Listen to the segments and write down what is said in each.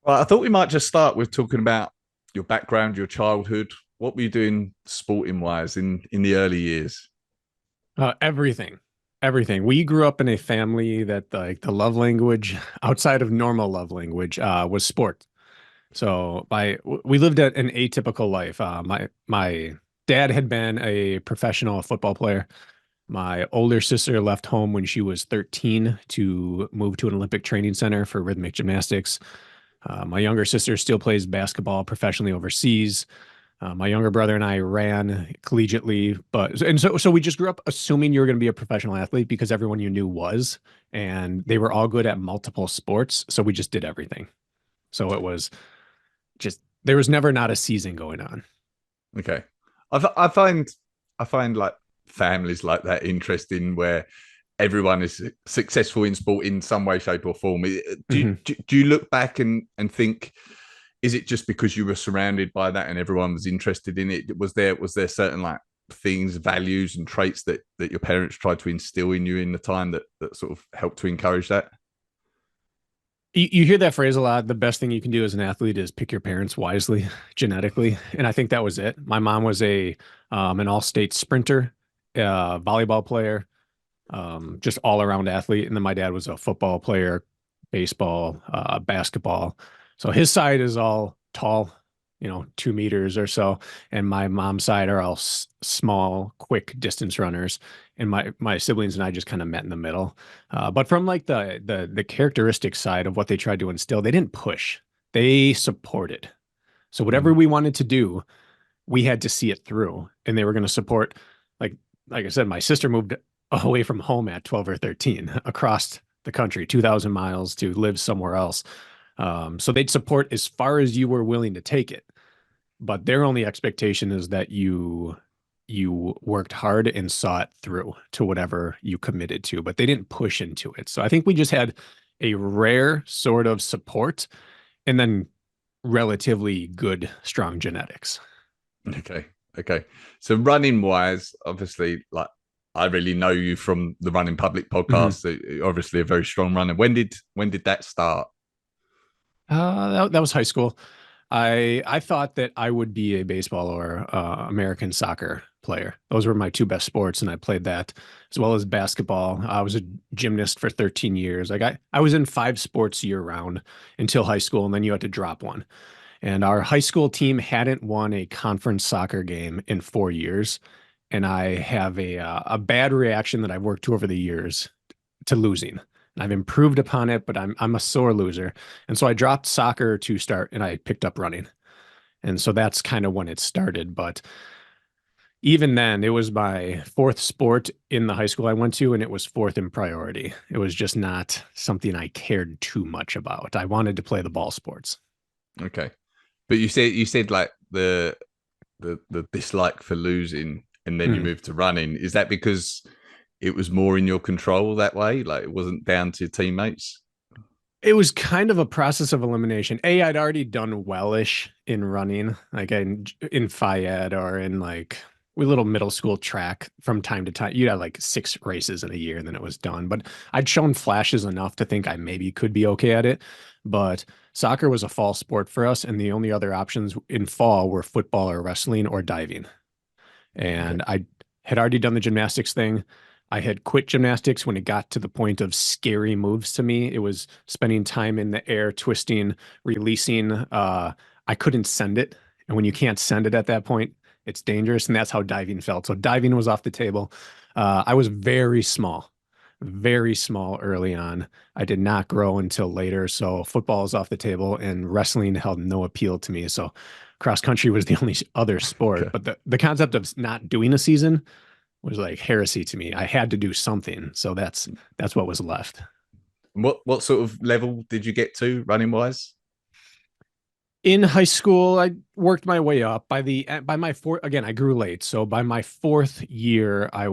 Well, I thought we might just start with talking about your background, your childhood. What were you doing sporting wise in the early years? Everything, everything. We grew up in a family that like the love language outside of normal love language was sport. So we lived an atypical life. My dad had been a professional football player. My older sister left home when she was 13 to move to an Olympic training center for rhythmic gymnastics. My younger sister still plays basketball professionally overseas. My younger brother and I ran collegiately, but we just grew up assuming you were going to be a professional athlete because everyone you knew was, and they were all good at multiple sports. So we just did everything. So it was just there was never not a season going on. Okay, I find like families like that interesting, where everyone is successful in sport in some way, shape, or form. Mhm. Do you look back and think, is it just because you were surrounded by that and everyone was interested in it? Was there certain like things, values, and traits that your parents tried to instill in you in the time that sort of helped to encourage that? You hear that phrase a lot. The best thing you can do as an athlete is pick your parents wisely genetically, and I think that was it. My mom was a an all-state sprinter, volleyball player, just all around athlete. And then my dad was a football player, baseball, basketball. So his side is all tall, 2 meters or so. And my mom's side are all small, quick distance runners. And my siblings and I just kind of met in the middle. But from like the characteristic side of what they tried to instill, they didn't push. They supported. So whatever Mm. we wanted to do, we had to see it through. And they were going to support like like I said, my sister moved away from home at 12 or 13 across the country, 2,000 miles to live somewhere else. So they'd support as far as you were willing to take it. But their only expectation is that you worked hard and saw it through to whatever you committed to, but they didn't push into it. So I think we just had a rare sort of support and then relatively good, strong genetics. Okay. Okay. So running wise, obviously, like I really know you from the Running Public Mhm. podcast. So you're obviously a very strong runner. When did that start? That was high school. I thought that I would be a baseball or American soccer player. Those were my two best sports, and I played that as well as basketball. I was a gymnast for 13 years. I was in five sports year round until high school, and then you had to drop one. And our high school team hadn't won a conference soccer game in 4 years, and I have a bad reaction that I've worked to over the years to losing. I've improved upon it, but I'm a sore loser. And so I dropped soccer to start and I picked up running. And so that's kind of when it started. But even then, it was my fourth sport in the high school I went to, and it was fourth in priority. It was just not something I cared too much about. I wanted to play the ball sports. Okay. But you said like the dislike for losing and then you Mhm. moved to running. Is that because it was more in your control that way? Like it wasn't down to teammates? It was kind of a process of elimination. I'd already done wellish in running, like in Phi Ed or in like we little middle school track from time to time. You had like 6 races in a year and then it was done. But I'd shown flashes enough to think I maybe could be okay at it. But soccer was a fall sport for us, and the only other options in fall were football or wrestling or diving. Okay. And I had already done the gymnastics thing. I had quit gymnastics when it got to the point of scary moves to me. It was spending time in the air, twisting, releasing. I couldn't send it. And when you can't send it at that point, it's dangerous. And that's how diving felt. So diving was off the table. I was very small early on. I did not grow until later. So football is off the table and wrestling held no appeal to me. So cross country was the only other sport. Okay. But the concept of not doing a season was like heresy to me. I had to do something. So that's what was left. What sort of level did you get to running wise? In high school, I worked my way up. By my fourth again, I grew late. So by my fourth year, I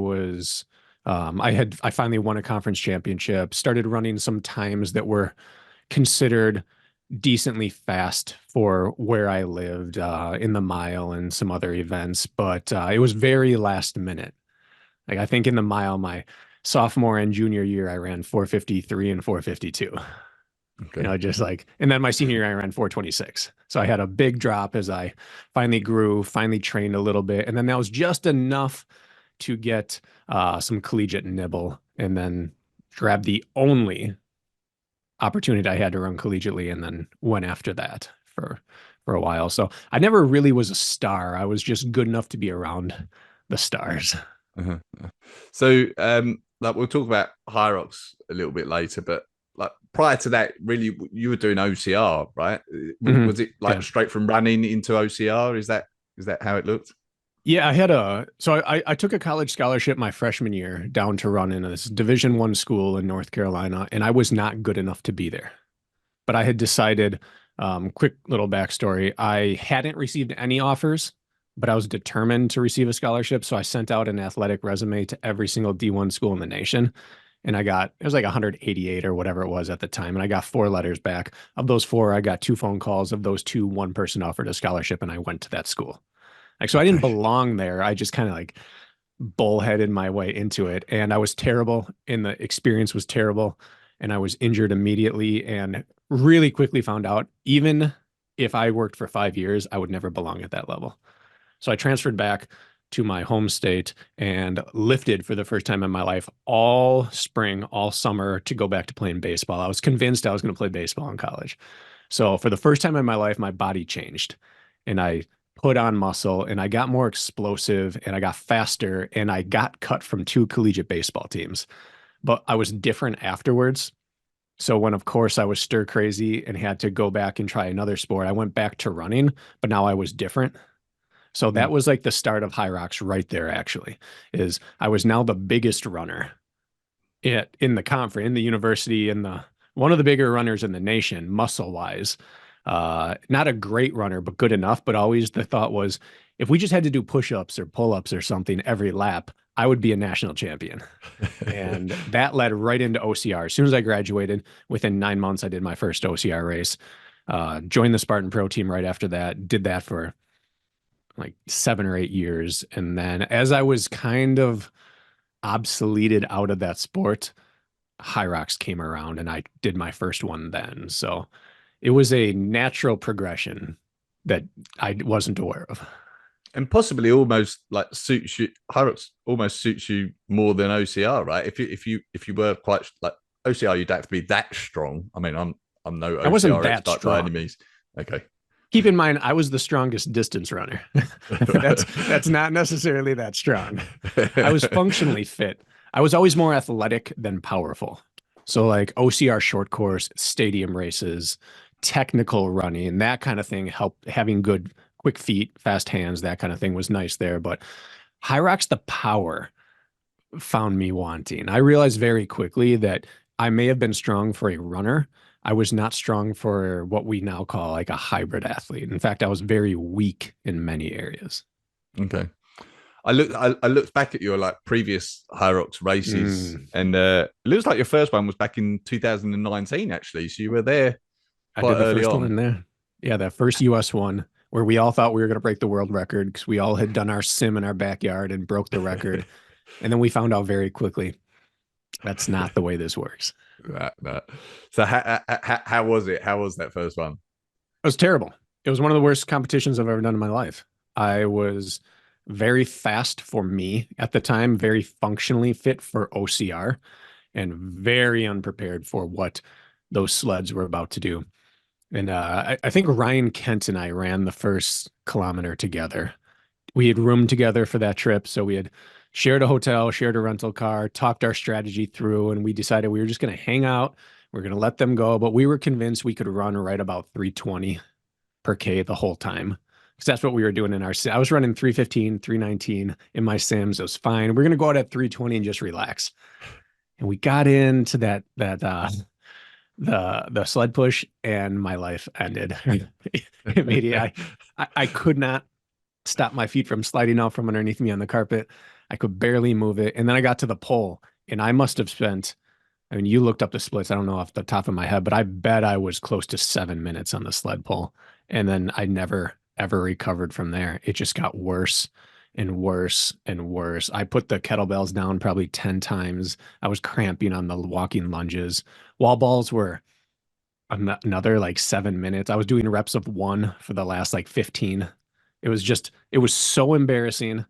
finally won a conference championship, started running some times that were considered decently fast for where I lived in the mile and some other events, but it was very last minute. Like I think in the mile, my sophomore and junior year, I ran 4:53 and 4:52. Okay. Just like, and then my senior year, I ran 426. So I had a big drop as I finally grew, finally trained a little bit. And then that was just enough to get some collegiate nibble and then grab the only opportunity I had to run collegiately and then went after that for a while. So I never really was a star. I was just good enough to be around the stars. Uh-huh. So, like we'll talk about Hyrox a little bit later, but like prior to that, really, you were doing OCR, right? Mhm. Was it like Yeah. straight from running into OCR? Is that how it looked? Yeah, I took a college scholarship my freshman year down to run in this Division I school in North Carolina, and I was not good enough to be there. But I had decided, quick little backstory, I hadn't received any offers, but I was determined to receive a scholarship. So I sent out an athletic resume to every single D1 school in the nation. And it was like 188 or whatever it was at the time. And I got 4 letters back. Of those 4, I got 2 phone calls. Of those 2, one person offered a scholarship, and I went to that school. Like, so I didn't Okay. belong there. I just kind of like bullheaded my way into it. And I was terrible, and the experience was terrible. And I was injured immediately and really quickly found out, even if I worked for 5 years, I would never belong at that level. So I transferred back to my home state and lifted for the first time in my life all spring, all summer to go back to playing baseball. I was convinced I was going to play baseball in college. So for the first time in my life, my body changed and I put on muscle and I got more explosive and I got faster and I got cut from 2 collegiate baseball teams. But I was different afterwards. So when, of course, I was stir crazy and had to go back and try another sport, I went back to running, but now I was different. So that Mm. was like the start of Hyrox right there, actually, is I was now the biggest runner in the conference, in the university, in the one of the bigger runners in the nation, muscle wise. Not a great runner, but good enough. But always the thought was, if we just had to do push-ups or pull-ups or something every lap, I would be a national champion. And that led right into OCR. As soon as I graduated, within 9 months, I did my first OCR race. Joined the Spartan Pro team right after that. Did that for like 7 or 8 years. And then as I was kind of obsoleted out of that sport, Hyrox came around and I did my first one then. So it was a natural progression that I wasn't aware of. And possibly almost like suits you. Hyrox almost suits you more than OCR, right? If you were quite like OCR, you'd have to be that strong. I mean, I'm no I wasn't OCR that expert by any strong. means. Okay. Keep in mind, I was the strongest distance runner. That's not necessarily that strong. I was functionally fit. I was always more athletic than powerful. So like OCR short course, stadium races, technical running, that kind of thing helped having good quick feet, fast hands, that kind of thing was nice there. But Hyrox, the power found me wanting. I realized very quickly that I may have been strong for a runner. I was not strong for what we now call like a hybrid athlete. In fact, I was very weak in many areas. Okay. I looked back at your like previous Hyrox races, Mm, and it looks like your first one was back in 2019, actually. So you were there I quite did the early first one on. in there. Yeah, that first US one where we all thought we were going to break the world record because we all had done our sim in our backyard and broke the record. And then we found out very quickly that's not the way this works. That. So how was it? How was that first one? It was terrible. It was one of the worst competitions I've ever done in my life. I was very fast for me at the time, very functionally fit for OCR, and very unprepared for what those sleds were about to do. And I think Ryan Kent and I ran the first kilometer together. We had roomed together for that trip. So we had shared a hotel, shared a rental car, talked our strategy through, and we decided we were just going to hang out. We are going to let them go. But we were convinced we could run right about 320 per K the whole time. Because that's what we were doing in our sim. I was running 315, 319 in my sims. It was fine. We're going to go out at 320 and just relax. And we got into the sled push and my life ended immediately. I could not stop my feet from sliding out from underneath me on the carpet. I could barely move it. And then I got to the pole and I must have spent, I mean, you looked up the splits. I don't know off the top of my head, but I bet I was close to 7 minutes on the sled pole. And then I never, ever recovered from there. It just got worse and worse and worse. I put the kettlebells down probably 10 times. I was cramping on the walking lunges. Wall balls were another like 7 minutes. I was doing reps of one for the last like 15. It was so embarrassing,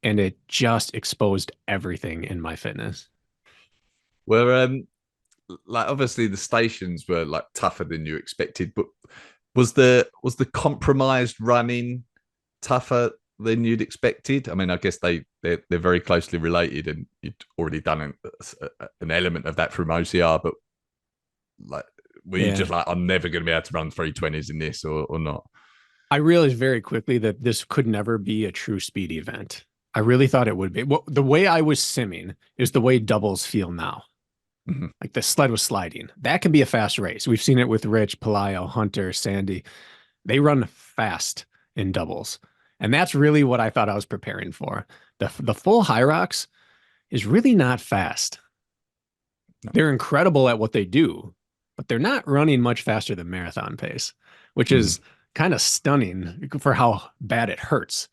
and it just exposed everything in my fitness. Well, like obviously the stations were like tougher than you expected, but was the compromised running tougher than you'd expected? I mean, I guess they're very closely related, and you'd already done an element of that from OCR. But like, were you Yeah. just like, I'm never going to be able to run 320s in this, or not? I realized very quickly that this could never be a true speed event. I really thought it would be. Well, the way I was simming is the way doubles feel now. Mhm. Like the sled was sliding. That can be a fast race. We've seen it with Rich, Pelayo, Hunter, Sandy. They run fast in doubles. And that's really what I thought I was preparing for. The full Hyrox is really not fast. No. They're incredible at what they do, but they're not running much faster than marathon pace, which Mm. is kind of stunning for how bad it hurts.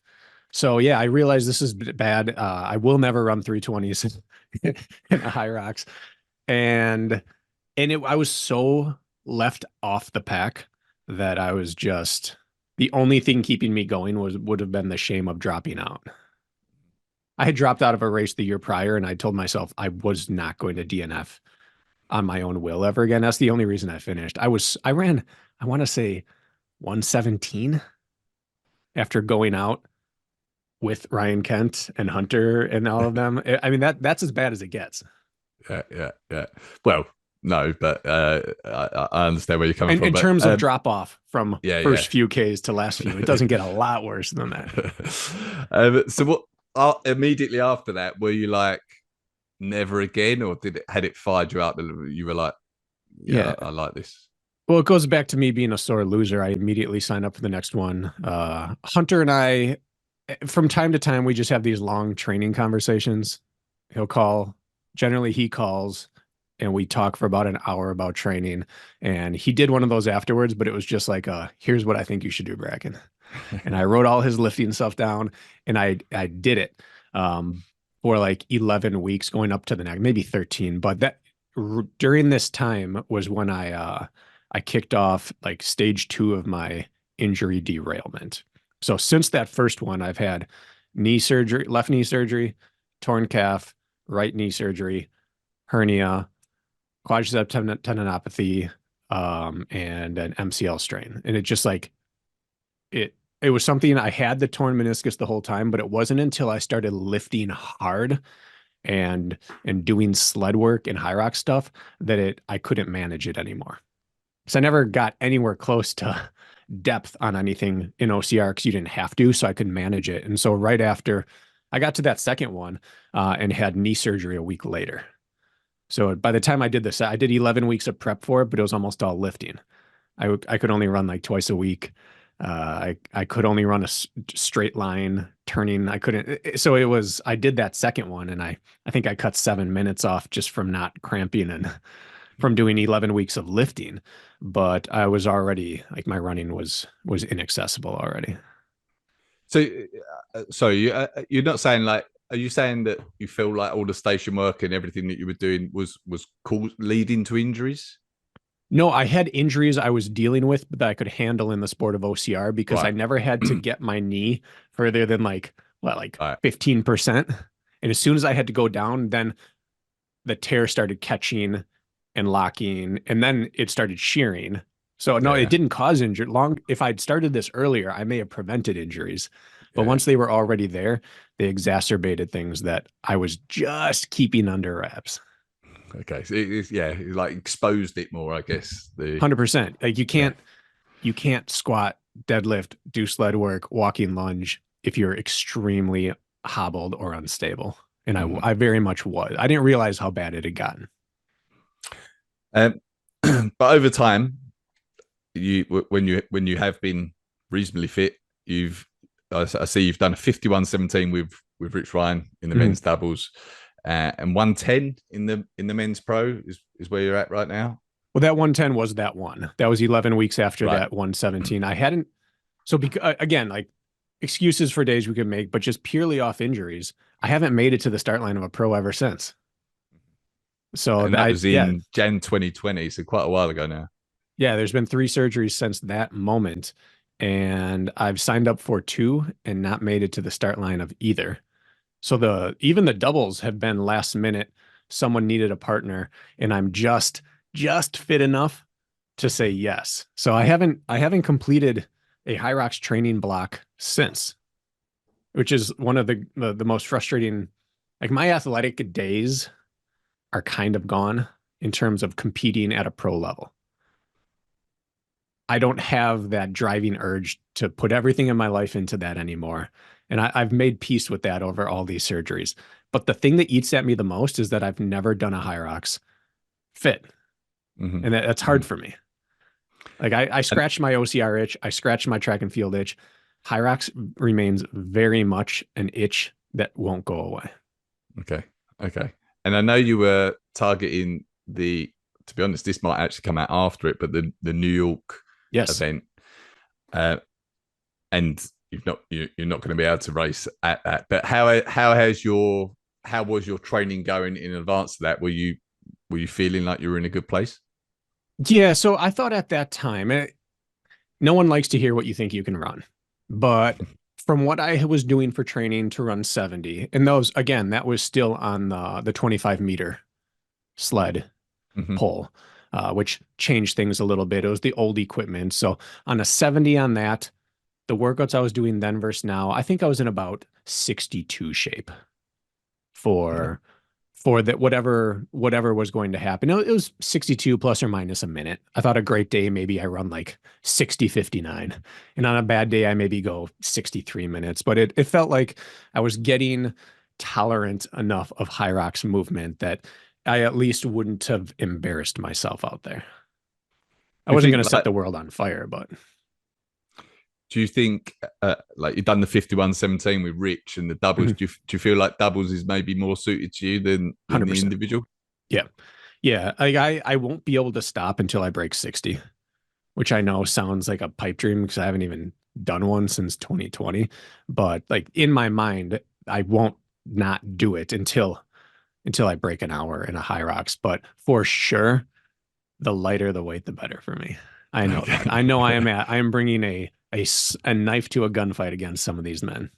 So yeah, I realize this is bad. I will never run 320s in a Hyrox, and I was so left off the pack that I was just the only thing keeping me going would have been the shame of dropping out. I had dropped out of a race the year prior, and I told myself I was not going to DNF on my own will ever again. That's the only reason I finished. I ran, I want to say 117 after going out with Ryan Kent and Hunter and all of them. I mean, that's as bad as it gets. Yeah. Well, no, but I understand where you're coming And from. in But terms of drop off from yeah. first few Ks to last few, it doesn't get a lot worse than that. So what? Immediately after that, were you like never again, or did it had it fired you out? That you were like, yeah, Yeah. I like this. Well, it goes back to me being a sore loser. I immediately signed up for the next one. Hunter and I, from time to time, we just have these long training conversations. He'll call. Generally, he calls, and we talk for about an hour about training. And he did one of those afterwards, but it was just like, here's what I think you should do, Bracken. And I wrote all his lifting stuff down, and I did it for like 11 weeks, going up to the next, maybe 13. But that during this time was when I kicked off like stage 2 of my injury derailment. So since that first one, I've had knee surgery, left knee surgery, torn calf, right knee surgery, hernia, quadricep tendinopathy, and an MCL strain. And it just like it was something. I had the torn meniscus the whole time, but it wasn't until I started lifting hard and doing sled work and Hyrox stuff that I couldn't manage it anymore. So I never got anywhere close to depth on anything in OCR because you didn't have to, so I could manage it. And so right after I got to that second one and had knee surgery a week later. So by the time I did this, I did 11 weeks of prep for it, but it was almost all lifting. I could only run like twice a week. I could only run a straight line turning. I couldn't. So it was. I did that second one, and I think I cut 7 minutes off just from not cramping and from doing 11 weeks of lifting. But I was already like my running was inaccessible already. So, sorry, you're not saying like. Are you saying that you feel like all the station work and everything that you were doing was leading to injuries? No, I had injuries I was dealing with that I could handle in the sport of OCR because I Right. never had to get my knee further than like what, like Right. 15%. And as soon as I had to go down, then the tear started catching and locking, and then it started shearing. So no, it Yeah. didn't cause injury. Long if I'd started this earlier, I may have prevented injuries. But Yeah. once they were already there, they exacerbated things that I was just keeping under wraps. Okay. So it like exposed it more, I guess. The 100%. Like Yeah. you can't squat, deadlift, do sled work, walking lunge if you're extremely hobbled or unstable. And Mhm. I very much was. I didn't realize how bad it had gotten. Um, but over time, when you have been reasonably fit, I see you've done a 51-17 with Rich Ryan in the Mhm. men's doubles, and 110 in the men's pro is where you're at right now. Well, that 110 was that one. That was 11 weeks after Right. that 117. I hadn't, so again, like excuses for days we could make, but just purely off injuries, I haven't made it to the start line of a pro ever since. So And that was yeah, in Jan 2020, so quite a while ago now. Yeah, there's been 3 surgeries since that moment, and I've signed up for 2 and not made it to the start line of either. So the even the doubles have been last minute. Someone needed a partner, and I'm just fit enough to say yes. So I haven't completed a Hyrox training block since, which is one of the most frustrating. Like my athletic days are kind of gone in terms of competing at a pro level. I don't have that driving urge to put everything in my life into that anymore. And I've made peace with that over all these surgeries. But the thing that eats at me the most is that I've never done a Hyrox fit. Hmm. And that's Hmm. hard for me. Like I And scratched my OCR itch, I scratched my track and field itch. Hyrox remains very much an itch that won't go away. okay, okay. And I know you were targeting the. To be honest, this might actually come out after it, but the New York Yes. event, uh, and you're not going to be able to race at that. But how was your training going in advance of that? Were you feeling like you were in a good place? Yeah. So I thought at that time, no one likes to hear what you think you can run. But from what I was doing for training to run 70, and those, again, that was still on the 25-meter sled Hmm. pole, which changed things a little bit. It was the old equipment. So on a 70 on that, the workouts I was doing then versus now, I think I was in about 62 shape Okay. for that whatever was going to happen. It was 62 plus or minus a minute. I thought a great day maybe I run like 60:59, and on a bad day I maybe go 63 minutes. But it felt like I was getting tolerant enough of Hyrox movement that I at least wouldn't have embarrassed myself out there. I Do you wasn't going think to set like the world on fire, but do you think like you've done the 51-17 with Rich and the doubles? Do you feel like doubles is maybe more suited to you than the 100%. individual? Yeah. Yeah. Like I won't be able to stop until I break 60, which I know sounds like a pipe dream because I haven't even done one since 2020. But like in my mind, I won't not do it until I break an hour in a high rocks. But for sure, the lighter the weight, the better for me. I know that. I know Okay. I am bringing a knife to a gunfight against some of these men.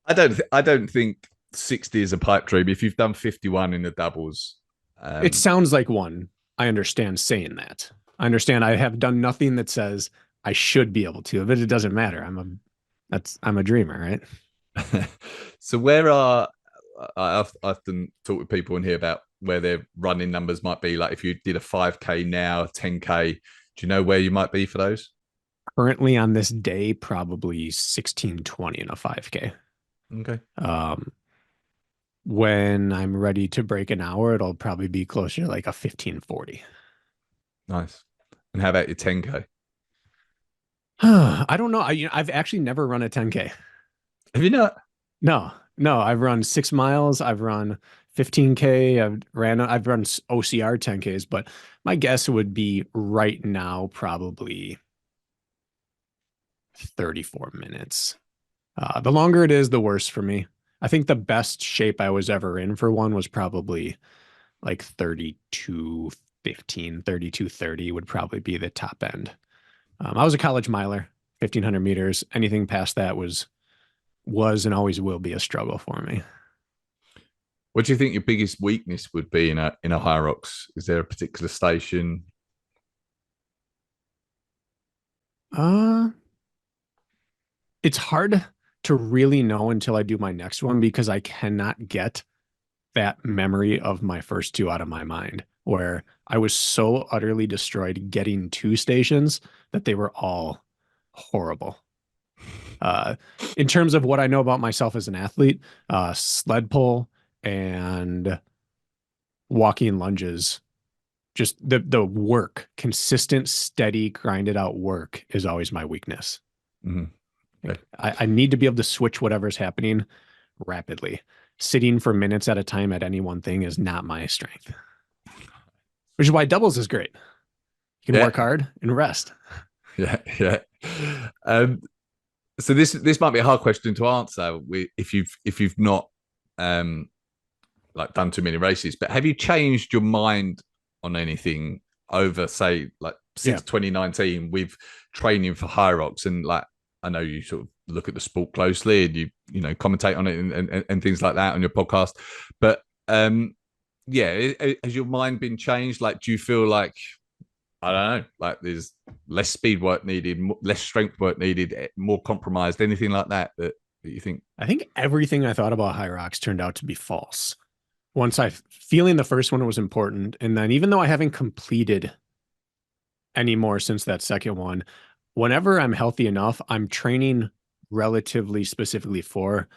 I don't think 60 is a pipe dream. If you've done 51 in the doubles, It um, sounds like one. I understand saying that. I understand I have done nothing that says I should be able to, but it doesn't matter. I'm a dreamer, right? so where are I often talk with people in here about where their running numbers might be. Like if you did a 5K now, 10K, do you know where you might be for those? Currently on this day, probably 16:20 in a 5K. Okay, Um, when I'm ready to break an hour, it'll probably be closer to like a 15:40. nice. And how about your 10K? I don't know. I've actually never run a 10K. Have you not? No, no, I've run 6 miles. I've run 15K. I've run OCR 10Ks, but my guess would be right now, probably 34 minutes. The longer it is, the worse for me. I think the best shape I was ever in for one was probably like 32:15, 32:30 would probably be the top end. I was a college miler, 1,500 meters. Anything past that was and always will be a struggle for me. What do you think your biggest weakness would be in a Hyrox? Is there a particular station? Uh, it's hard to really know until I do my next one because I cannot get that memory of my first 2 out of my mind, where I was so utterly destroyed getting 2 stations that they were all horrible. Uh, in terms of what I know about myself as an athlete, sled pull and walking lunges, just the work, consistent, steady, grinded out work is always my weakness. Mhm. Okay. Like I need to be able to switch whatever's happening rapidly. Sitting for minutes at a time at any one thing is not my strength, which is why doubles is great. You can Yeah, work hard and rest. yeah, yeah. Um, so this might be a hard question to answer if you've not um like done too many races, but have you changed your mind on anything over, say, like Yeah. since 2019 with training for Hyrox, and like I know you sort of look at the sport closely and you know commentate on it and things like that on your podcast, but yeah, has your mind been changed? Like, do you feel like, I don't know, like there's less speed work needed, less strength work needed, more compromised, anything like that that you think? I think everything I thought about Hyrox turned out to be false. Once I feeling the first one was important, and then even though I haven't completed any more since that second one, whenever I'm healthy enough, I'm training relatively specifically for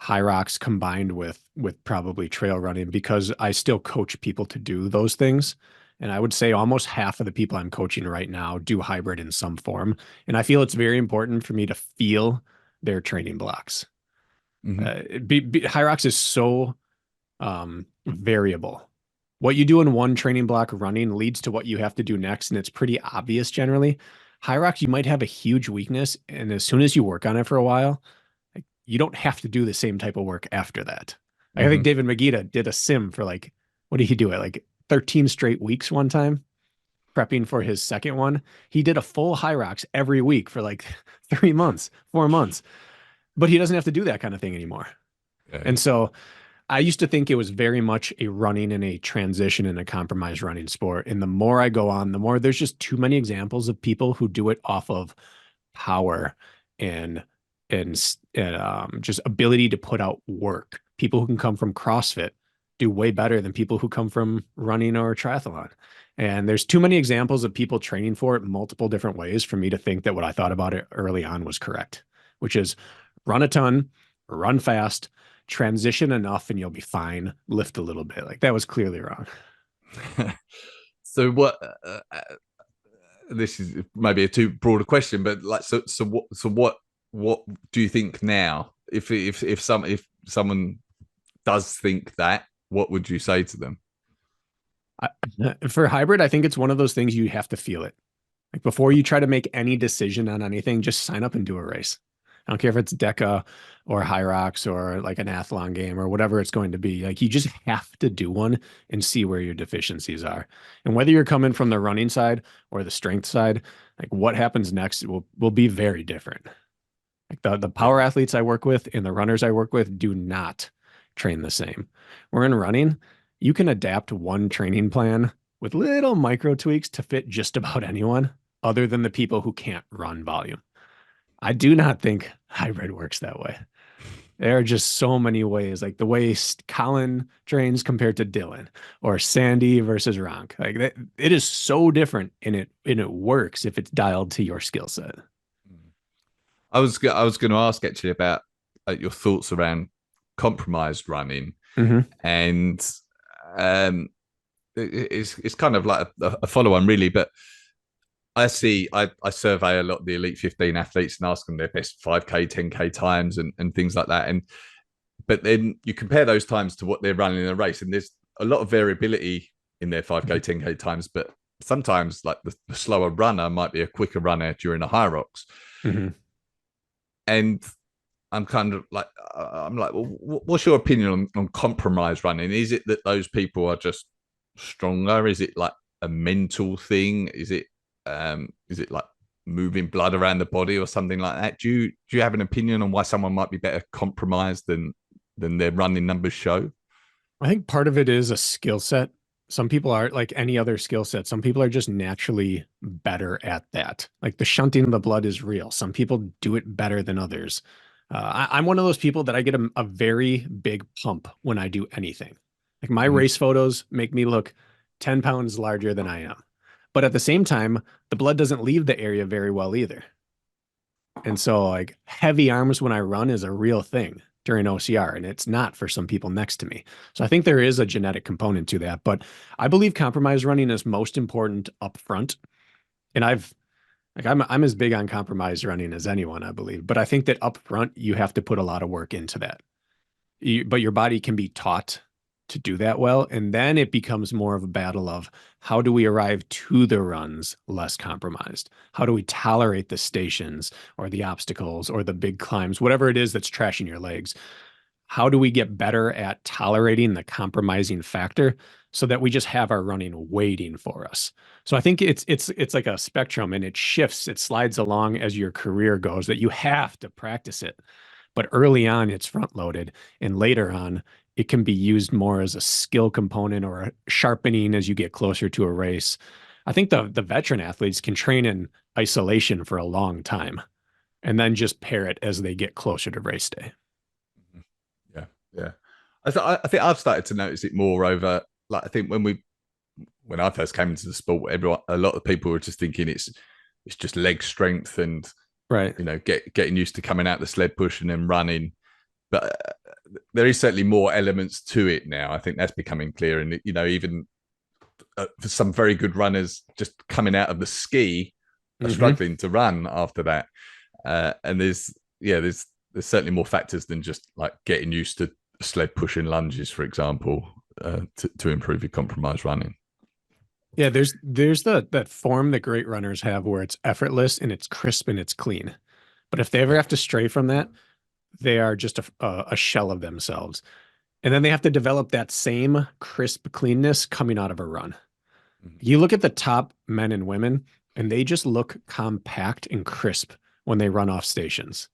Hyrox combined with probably trail running because I still coach people to do those things. And I would say almost half of the people I'm coaching right now do hybrid in some form. And I feel it's very important for me to feel their training blocks. Mm-hmm. Hyrox is so variable. What you do in one training block running leads to what you have to do next, and it's pretty obvious generally. Hyrox, you might have a huge weakness, and as soon as you work on it for a while, like, you don't have to do the same type of work after that. Like, I think Mm-hmm. David Magida did a sim for like, what did he do it? Like 13 straight weeks one time, prepping for his second one. He did a full Hyrox every week for like 3 months, 4 months, but he doesn't have to do that kind of thing anymore. Yeah, And so I used to think it was very much a running and a transition and a compromised running sport. And the more I go on, the more there's just too many examples of people who do it off of power and just ability to put out work. People who can come from CrossFit do way better than people who come from running or triathlon. And there's too many examples of people training for it multiple different ways for me to think that what I thought about it early on was correct, which is run a ton, run fast, transition enough, and you'll be fine. Lift a little bit. Like that was clearly wrong. yeah. So what? This is maybe a too broad a question, but like, what do you think now? If someone does think that, what would you say to them? I, for hybrid, I think it's one of those things you have to feel it. Like before you try to make any decision on anything, just sign up and do a race. I don't care if it's DECA or Hyrox or like an athlon game or whatever it's going to be. Like you just have to do one and see where your deficiencies are. And whether you're coming from the running side or the strength side, like what happens next will be very different. Like the power Yeah. athletes I work with and the runners I work with do not train the same. We're in running, you can adapt one training plan with little micro tweaks to fit just about anyone other than the people who can't run volume. I do not think hybrid works that way. There are just so many ways, like the way Colin trains compared to Dylan or Sandy versus Ronk. Like that, it is so different and it works if it's dialed to your skill set. I was going to ask actually about your thoughts around compromised running, Mm-hmm. and um, it's kind of like a follow on really, but I survey a lot of the elite 15 athletes and ask them their best 5K, 10K times and things like that, and but then you compare those times to what they're running in a race, and there's a lot of variability in their 5K, 10K times, but sometimes like the slower runner might be a quicker runner during a high rocks. Mm-hmm. And I'm kind of like, I'm like, well, what's your opinion on compromise running? Is it that those people are just stronger? Is it like a mental thing? Is it like moving blood around the body or something like that? Do you have an opinion on why someone might be better compromised than their running numbers show? I think part of it is a skill set. Some people are like any other skill set. Some people are just naturally better at that. Like the shunting of the blood is real. Some people do it better than others. I'm one of those people that I get a very big pump when I do anything. Like my Mm-hmm. race photos make me look 10 pounds larger than I am. But at the same time, the blood doesn't leave the area very well either. And so like heavy arms when I run is a real thing during OCR, and it's not for some people next to me. So I think there is a genetic component to that, but I believe compromise running is most important up front. And I'm as big on compromise running as anyone, I believe. But I think that up front you have to put a lot of work into that. But your body can be taught to do that well. And then it becomes more of a battle of how do we arrive to the runs less compromised? How do we tolerate the stations or the obstacles or the big climbs, whatever it is that's trashing your legs? How do we get better at tolerating the compromising factor so that we just have our running waiting for us. So I think it's like a spectrum, and it shifts, it slides along as your career goes, that you have to practice it. But early on, it's front loaded, and later on, it can be used more as a skill component or a sharpening as you get closer to a race. I think the veteran athletes can train in isolation for a long time and then just pair it as they get closer to race day. Yeah, yeah. I think I've started to notice it more over. Like I think when I first came into the sport, a lot of people were just thinking it's just leg strength and Right. getting used to coming out the sled push and then running. But there is certainly more elements to it now. I think that's becoming clear, and even for some very good runners, just coming out of the ski are struggling to run after that. And there's certainly more factors than just like getting used to sled pushing lunges, for example, to improve your compromised running. Yeah, there's that form that great runners have where it's effortless and it's crisp and it's clean. But if they ever have to stray from that, they are just a shell of themselves. And then they have to develop that same crisp cleanness coming out of a run. You look at the top men and women, and they just look compact and crisp when they run off stations.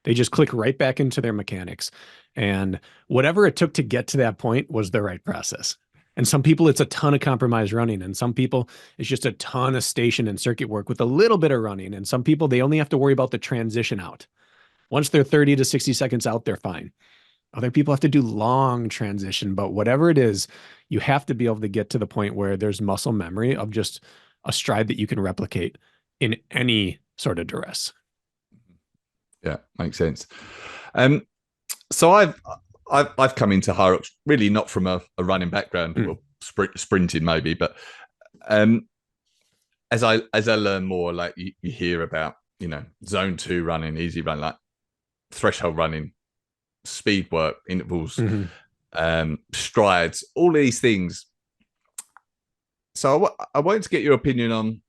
They just click right back into their mechanics. And whatever it took to get to that point was the right process. And some people, it's a ton of compromised running. And some people, it's just a ton of station and circuit work with a little bit of running. And some people, they only have to worry about the transition out. Once they're 30 to 60 seconds out, they're fine. Other people have to do long transition, but whatever it is, you have to be able to get to the point where there's muscle memory of just a stride that you can replicate in any sort of duress. Yeah, makes sense. So I've come into Hyrox really not from a running background, well, sprinting maybe, but as I learn more, like you hear about zone 2 running, easy run, like threshold running, speed work, intervals, strides, all these things. So I wanted to get your opinion on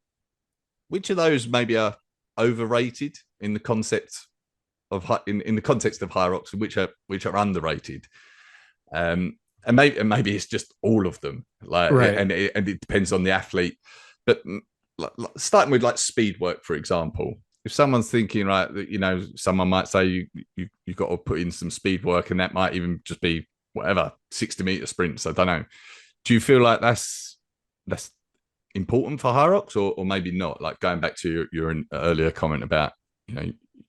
which of those maybe are overrated in the concept of in the context of Hyrox, and which are underrated. And maybe it's just all of them, like Right. and it depends on the athlete. But starting with like speed work, for example, if someone's thinking, right, that someone might say you've got to put in some speed work, and that might even just be whatever 60-meter sprints. I don't know. Do you feel like that's important for Hyrox, or maybe not? Like going back to your earlier comment about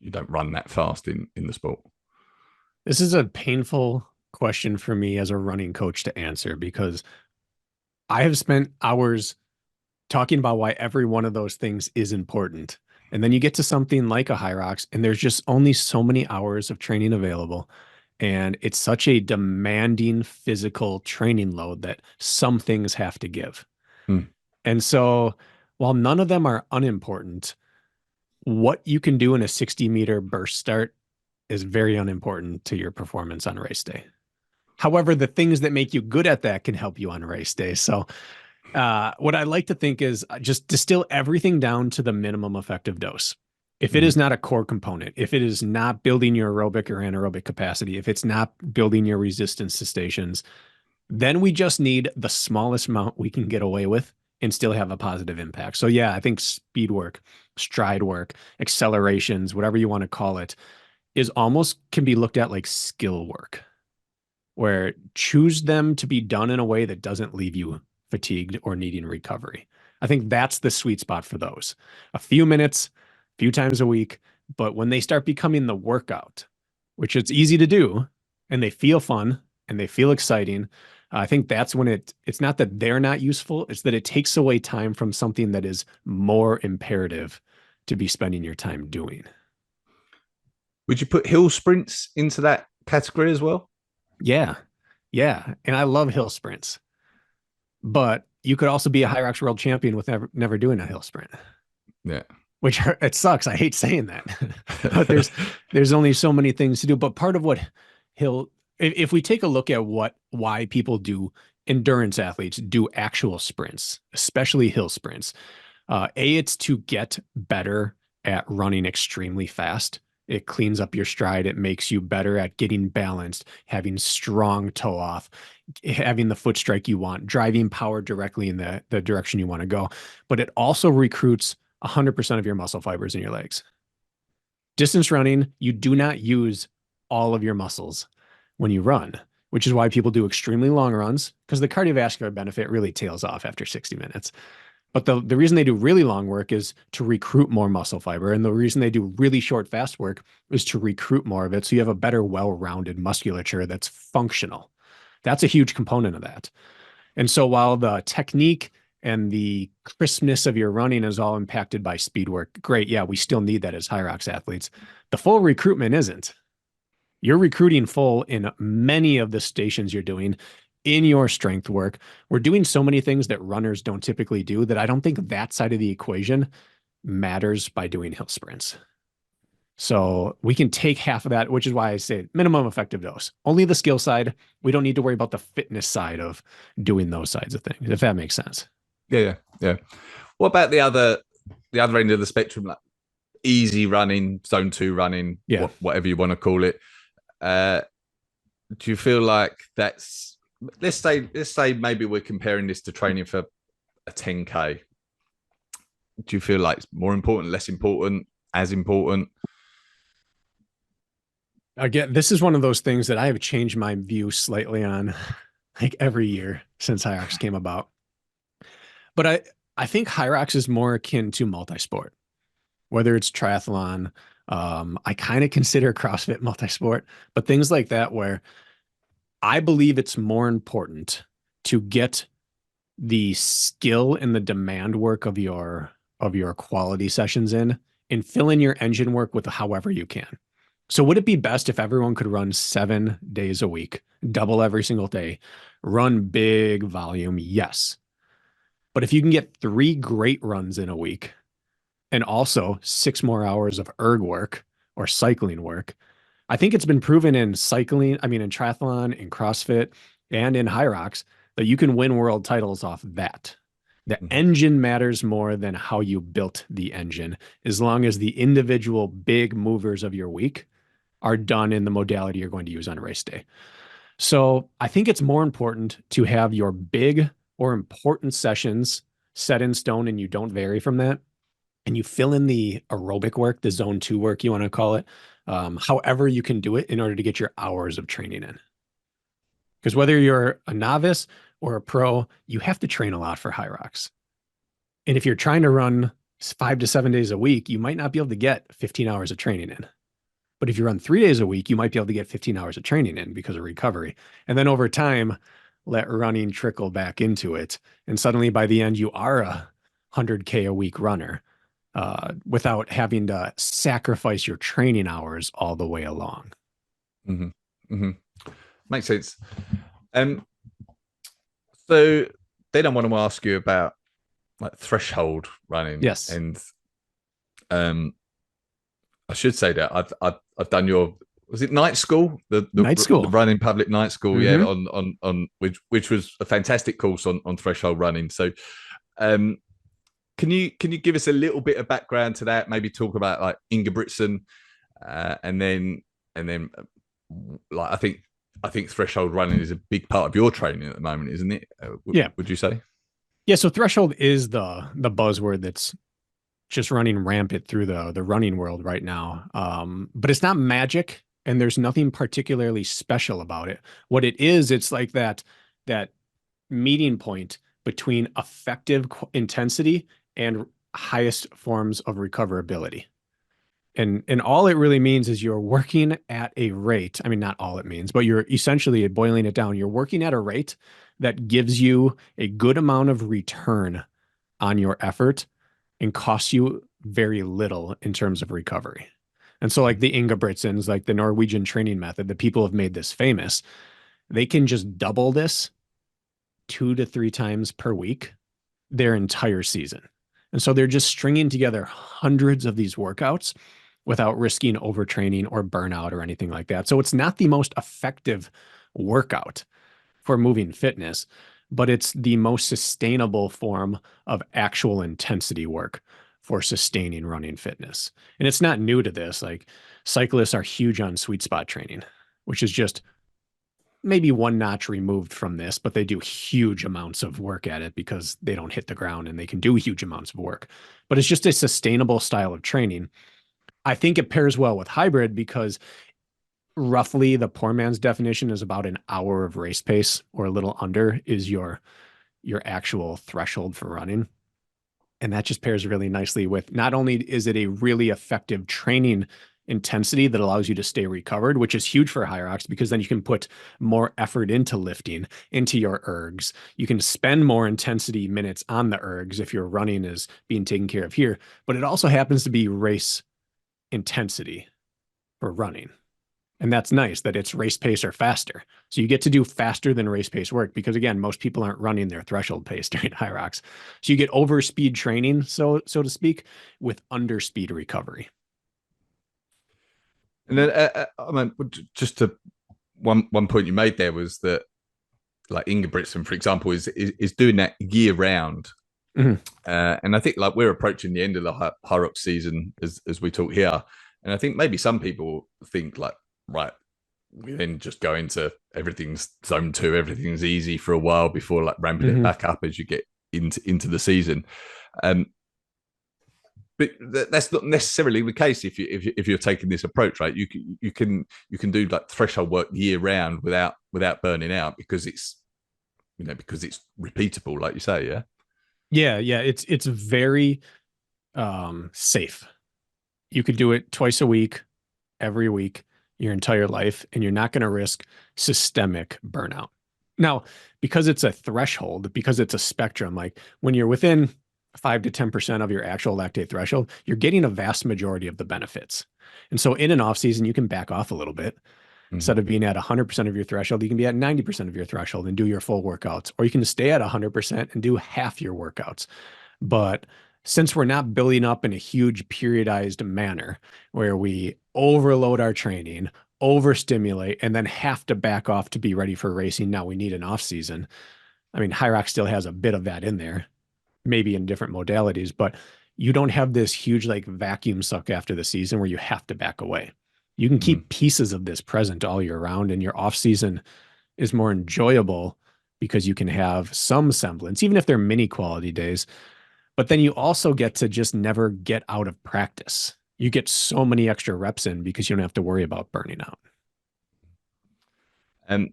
you don't run that fast in the sport. This is a painful question for me as a running coach to answer, because I have spent hours talking about why every one of those things is important. And then you get to something like a Hyrox, and there's just only so many hours of training available. And it's such a demanding physical training load that some things have to give. And so while none of them are unimportant, what you can do in a 60-meter burst start is very unimportant to your performance on race day. However, the things that make you good at that can help you on race day. So what I like to think is just distill everything down to the minimum effective dose. If it is not a core component, if it is not building your aerobic or anaerobic capacity, if it's not building your resistance to stations, then we just need the smallest amount we can get away with and still have a positive impact. So yeah, I think speed work, stride work, accelerations, whatever you want to call it, is almost can be looked at like skill work, where choose them to be done in a way that doesn't leave you fatigued or needing recovery. I think that's the sweet spot for those. A few minutes, a few times a week, but when they start becoming the workout, which it's easy to do, and they feel fun and they feel exciting, I think that's when it's not that they're not useful, it's that it takes away time from something that is more imperative to be spending your time doing. Would you put hill sprints into that category as well? Yeah. Yeah. And I love hill sprints. But you could also be a Hyrox world champion with never doing a hill sprint. Yeah. Which it sucks. I hate saying that. But there's only so many things to do. But part of what if we take a look at why people do, endurance athletes do actual sprints, especially hill sprints. It's to get better at running extremely fast It cleans up your stride. It makes you better at getting balanced, having strong toe off, having the foot strike you want, driving power directly in the direction you want to go. But it also recruits 100% of your muscle fibers in your legs. Distance running, you do not use all of your muscles when you run, which is why people do extremely long runs, because the cardiovascular benefit really tails off after 60 minutes. But the reason they do really long work is to recruit more muscle fiber. And the reason they do really short, fast work is to recruit more of it. So you have a better, well-rounded musculature that's functional. That's a huge component of that. And so while the technique and the crispness of your running is all impacted by speed work, great. Yeah, we still need that as Hyrox athletes. The full recruitment isn't. You're recruiting full in many of the stations you're doing in your strength work. We're doing so many things that runners don't typically do that I don't think that side of the equation matters by doing hill sprints. So we can take half of that, which is why I say minimum effective dose. Only the skill side. We don't need to worry about the fitness side of doing those sides of things, if that makes sense. Yeah. What about the other end of the spectrum, like easy running, zone 2 running, whatever you want to call it? Do you feel like that's, let's say maybe we're comparing this to training for a 10K? Do you feel like it's more important, less important, as important? Again, this is one of those things that I have changed my view slightly on like every year since Hyrox came about. But I think Hyrox is more akin to multi-sport, whether it's triathlon. I kind of consider CrossFit multi-sport, but things like that where I believe it's more important to get the skill and the demand work of your quality sessions in and fill in your engine work with however you can. So would it be best if everyone could run 7 days a week, double every single day, run big volume? Yes. But if you can get 3 great runs in a week and also 6 more hours of erg work or cycling work, I think it's been proven in cycling, in triathlon, in CrossFit, and in Hyrox that you can win world titles off that. The engine matters more than how you built the engine, as long as the individual big movers of your week are done in the modality you're going to use on race day. So I think it's more important to have your big or important sessions set in stone and you don't vary from that. And you fill in the aerobic work, the zone 2 work, you want to call it, however you can do it in order to get your hours of training in. Because whether you're a novice or a pro, you have to train a lot for Hyrox. And if you're trying to run 5 to 7 days a week, you might not be able to get 15 hours of training in. But if you run 3 days a week, you might be able to get 15 hours of training in because of recovery. And then over time, let running trickle back into it. And suddenly by the end, you are a 100K a week runner without having to sacrifice your training hours all the way along. Makes sense. So then I want to ask you about like threshold running. Yes. And I should say that I've done your, was it night school? The night school, the running public night school, yeah, on which was a fantastic course on threshold running. So can you give us a little bit of background to that? Maybe talk about like Ingebrigtsen, and then like I think threshold running is a big part of your training at the moment, isn't it? Yeah. Would you say? Yeah. So threshold is the buzzword that's just running rampant through the running world right now. But it's not magic, and there's nothing particularly special about it. What it is, it's like that meeting point between effective intensity and highest forms of recoverability. And all it really means is you're working at a rate. I mean, not all it means, but you're essentially boiling it down. You're working at a rate that gives you a good amount of return on your effort and costs you very little in terms of recovery. And so like the Ingebrigtsens, like the Norwegian training method, the people have made this famous. They can just double this 2 to 3 times per week their entire season. And so they're just stringing together hundreds of these workouts without risking overtraining or burnout or anything like that. So it's not the most effective workout for moving fitness, but it's the most sustainable form of actual intensity work for sustaining running fitness. And it's not new to this. Like cyclists are huge on sweet spot training, which is just maybe one notch removed from this, but they do huge amounts of work at it because they don't hit the ground and they can do huge amounts of work. But it's just a sustainable style of training. I think it pairs well with hybrid because roughly the poor man's definition is about an hour of race pace or a little under is your actual threshold for running. And that just pairs really nicely with not only is it a really effective training intensity that allows you to stay recovered, which is huge for Hyrox because then you can put more effort into lifting, into your ergs. You can spend more intensity minutes on the ergs if your running is being taken care of here, but it also happens to be race intensity for running. And that's nice that it's race pace or faster. So you get to do faster than race pace work because again, most people aren't running their threshold pace during Hyrox. So you get over speed training, so to speak, with under speed recovery. And then I mean, just to one point you made there was that like Ingebrigtsen, for example, is doing that year round. Mm-hmm. And I think like we're approaching the end of the Hyrox season as we talk here. And I think maybe some people think like, right, we then just go into everything's zone 2, everything's easy for a while before like ramping it back up as you get into the season. But that's not necessarily the case if you're taking this approach, right? You can do like threshold work year round without burning out because it's repeatable, like you say, yeah. Yeah, it's very safe. You could do it twice a week, every week, your entire life, and you're not going to risk systemic burnout. Now, because it's a threshold, because it's a spectrum, like when you're within 5 to 10% of your actual lactate threshold, you're getting a vast majority of the benefits. And so in an off season, you can back off a little bit. Instead of being at 100% of your threshold, you can be at 90% of your threshold and do your full workouts, or you can stay at 100% and do half your workouts. But since we're not building up in a huge periodized manner where we overload our training, overstimulate, and then have to back off to be ready for racing, now we need an off season. I mean, Hyrox still has a bit of that in there, maybe in different modalities, but you don't have this huge like vacuum suck after the season where you have to back away. You can keep pieces of this present all year round, and your off season is more enjoyable because you can have some semblance, even if they're mini quality days. But then you also get to just never get out of practice. You get so many extra reps in because you don't have to worry about burning out. And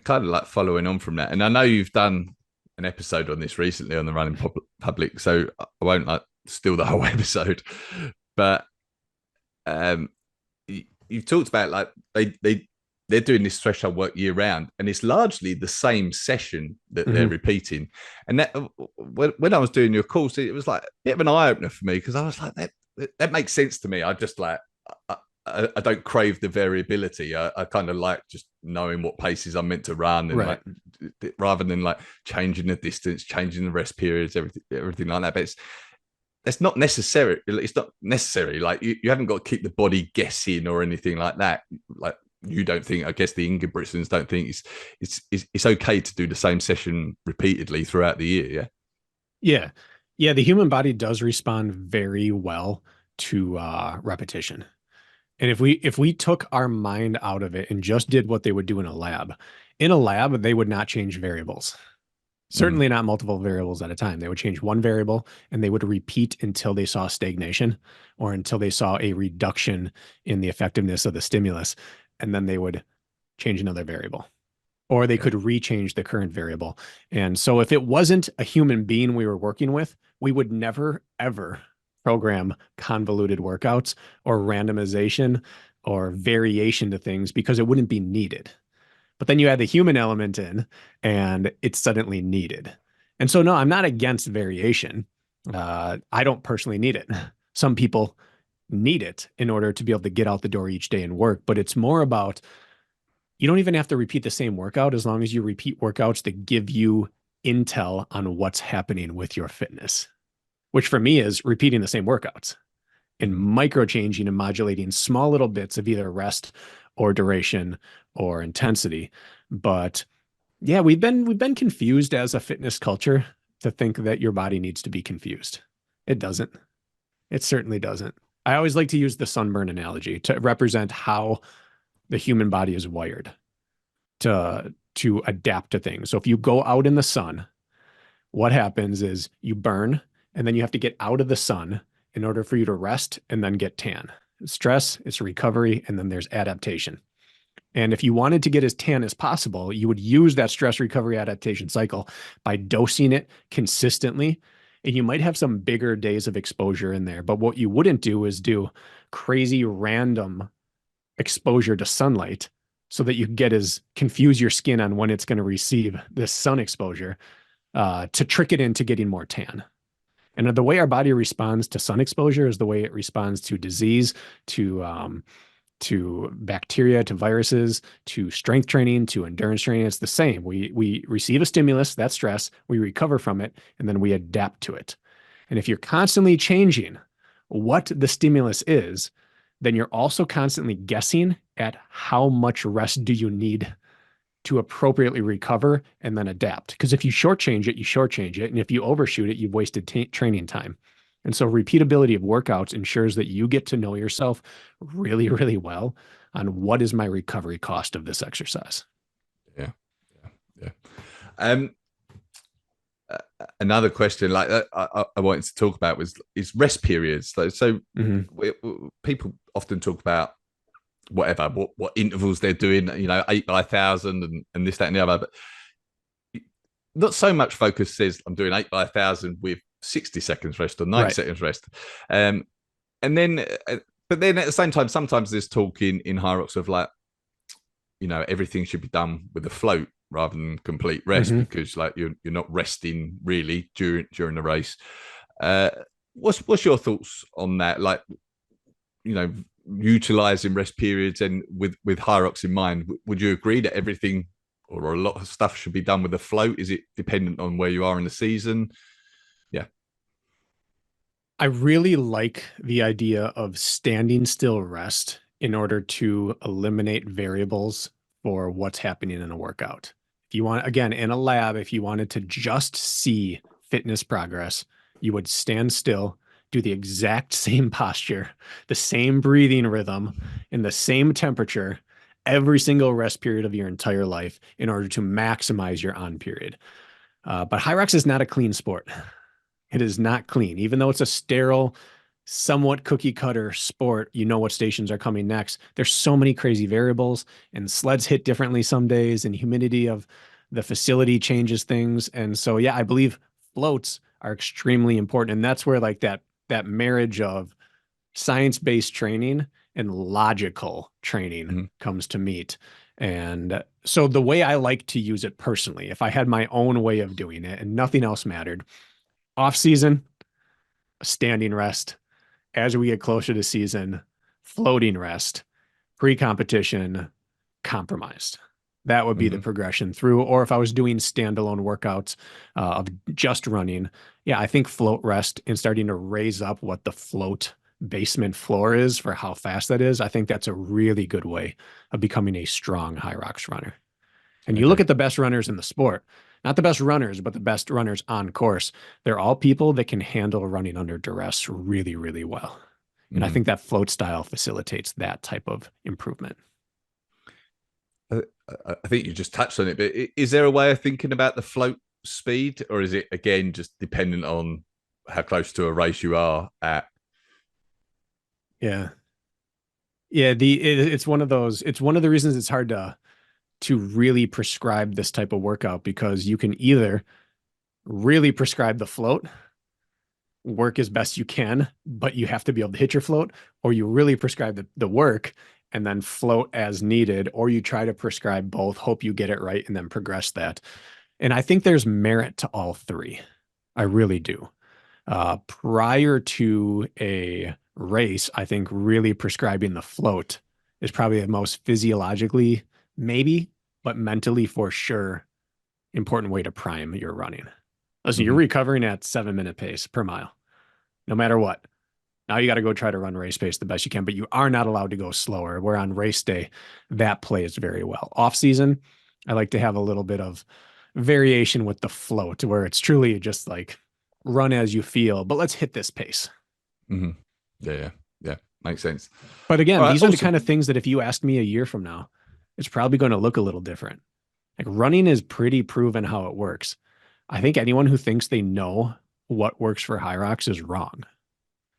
kind of like following on from that, and I know you've done an episode on this recently on the Running Public, so I won't like steal the whole episode, but you've talked about like they're doing this threshold work year round, and it's largely the same session that they're repeating. And that when I was doing your course, it was like a bit of an eye opener for me because I was like, that makes sense to me. I just like I don't crave the variability. I kind of like just knowing what paces I'm meant to run, and like rather than like changing the distance, changing the rest periods, everything like that. But that's not necessary. It's not necessary. Like you haven't got to keep the body guessing or anything like that. Like you don't think, I guess the Ingebrigtsens don't think it's okay to do the same session repeatedly throughout the year. Yeah. The human body does respond very well to repetition. And if we took our mind out of it and just did what they would do in a lab, they would not change variables. Certainly not multiple variables at a time. They would change one variable and they would repeat until they saw stagnation or until they saw a reduction in the effectiveness of the stimulus. And then they would change another variable, or they could rechange the current variable. And so if it wasn't a human being we were working with, we would never, ever program convoluted workouts or randomization or variation to things because it wouldn't be needed. But then you add the human element in and it's suddenly needed. And so, no, I'm not against variation. I don't personally need it. Some people need it in order to be able to get out the door each day and work. But it's more about, you don't even have to repeat the same workout as long as you repeat workouts that give you intel on what's happening with your fitness, which for me is repeating the same workouts and micro changing and modulating small little bits of either rest or duration or intensity. But yeah, we've been confused as a fitness culture to think that your body needs to be confused. It doesn't. It certainly doesn't. I always like to use the sunburn analogy to represent how the human body is wired to adapt to things. So if you go out in the sun, what happens is you burn and then you have to get out of the sun in order for you to rest and then get tan. Stress, it's recovery, and then there's adaptation. And if you wanted to get as tan as possible, you would use that stress recovery adaptation cycle by dosing it consistently. And you might have some bigger days of exposure in there. But what you wouldn't do is do crazy random exposure to sunlight so that you get as confuse your skin on when it's going to receive this sun exposure to trick it into getting more tan. And the way our body responds to sun exposure is the way it responds to disease, to bacteria, to viruses, to strength training, to endurance training. It's the same. We receive a stimulus, that's stress, we recover from it, and then we adapt to it. And if you're constantly changing what the stimulus is, then you're also constantly guessing at how much rest do you need to appropriately recover and then adapt. Because if you shortchange it, you shortchange it. And if you overshoot it, you've wasted training time. And so repeatability of workouts ensures that you get to know yourself really, really well on what is my recovery cost of this exercise. Yeah. Yeah. Um, Another question like I wanted to talk about is rest periods. So people often talk about whatever what intervals they're doing, 8 by 1,000 and this, that, and the other, but not so much focus says I'm doing 8 by 1,000 with 60 seconds rest or 90 seconds rest. And then, but then at the same time, sometimes there's talk in Hyrox of like, everything should be done with a float rather than complete rest because like you're not resting really during the race. What's your thoughts on that? Like, utilizing rest periods and with Hyrox in mind, would you agree that everything or a lot of stuff should be done with a float? Is it dependent on where you are in the season? Yeah. I really like the idea of standing still rest in order to eliminate variables for what's happening in a workout. If you want, again, in a lab, if you wanted to just see fitness progress, you would stand still, do the exact same posture, the same breathing rhythm, and the same temperature every single rest period of your entire life in order to maximize your on period. But Hyrox is not a clean sport. It is not clean. Even though it's a sterile, somewhat cookie cutter sport, you know what stations are coming next. There's so many crazy variables, and sleds hit differently some days, and humidity of the facility changes things. And so, yeah, I believe floats are extremely important. And that's where like that marriage of science-based training and logical training comes to meet. And so the way I like to use it personally, if I had my own way of doing it and nothing else mattered, off season, standing rest. As we get closer to season, floating rest. Pre-competition, compromised. That would be the progression through. Or if I was doing standalone workouts of just running, yeah, I think float rest and starting to raise up what the float basement floor is for how fast that is. I think that's a really good way of becoming a strong Hyrox runner. And you look at the best runners in the sport, not the best runners, but the best runners on course. They're all people that can handle running under duress really, really well. And I think that float style facilitates that type of improvement. I think you just touched on it, but is there a way of thinking about the float speed, or is it again just dependent on how close to a race you are at? Yeah. It's one of those, it's one of the reasons it's hard to really prescribe this type of workout, because you can either really prescribe the float, work as best you can, but you have to be able to hit your float, or you really prescribe the work and then float as needed, or you try to prescribe both, hope you get it right, and then progress that. And I think there's merit to all three. I really do. Prior to a race, I think really prescribing the float is probably the most physiologically, maybe, but mentally for sure, important way to prime your running. Listen, you're recovering at 7-minute pace per mile, no matter what. Now you got to go try to run race pace the best you can, but you are not allowed to go slower. Where on race day, that plays very well. Off season, I like to have a little bit of variation with the float, where it's truly just like run as you feel, but let's hit this pace. Hmm. Yeah, yeah, yeah. Makes sense. But All again, right, these are the awesome. kind of things that if you ask me a year from now, it's probably going to look a little different. Like running is pretty proven how it works. I think anyone who thinks they know what works for Hyrox is wrong.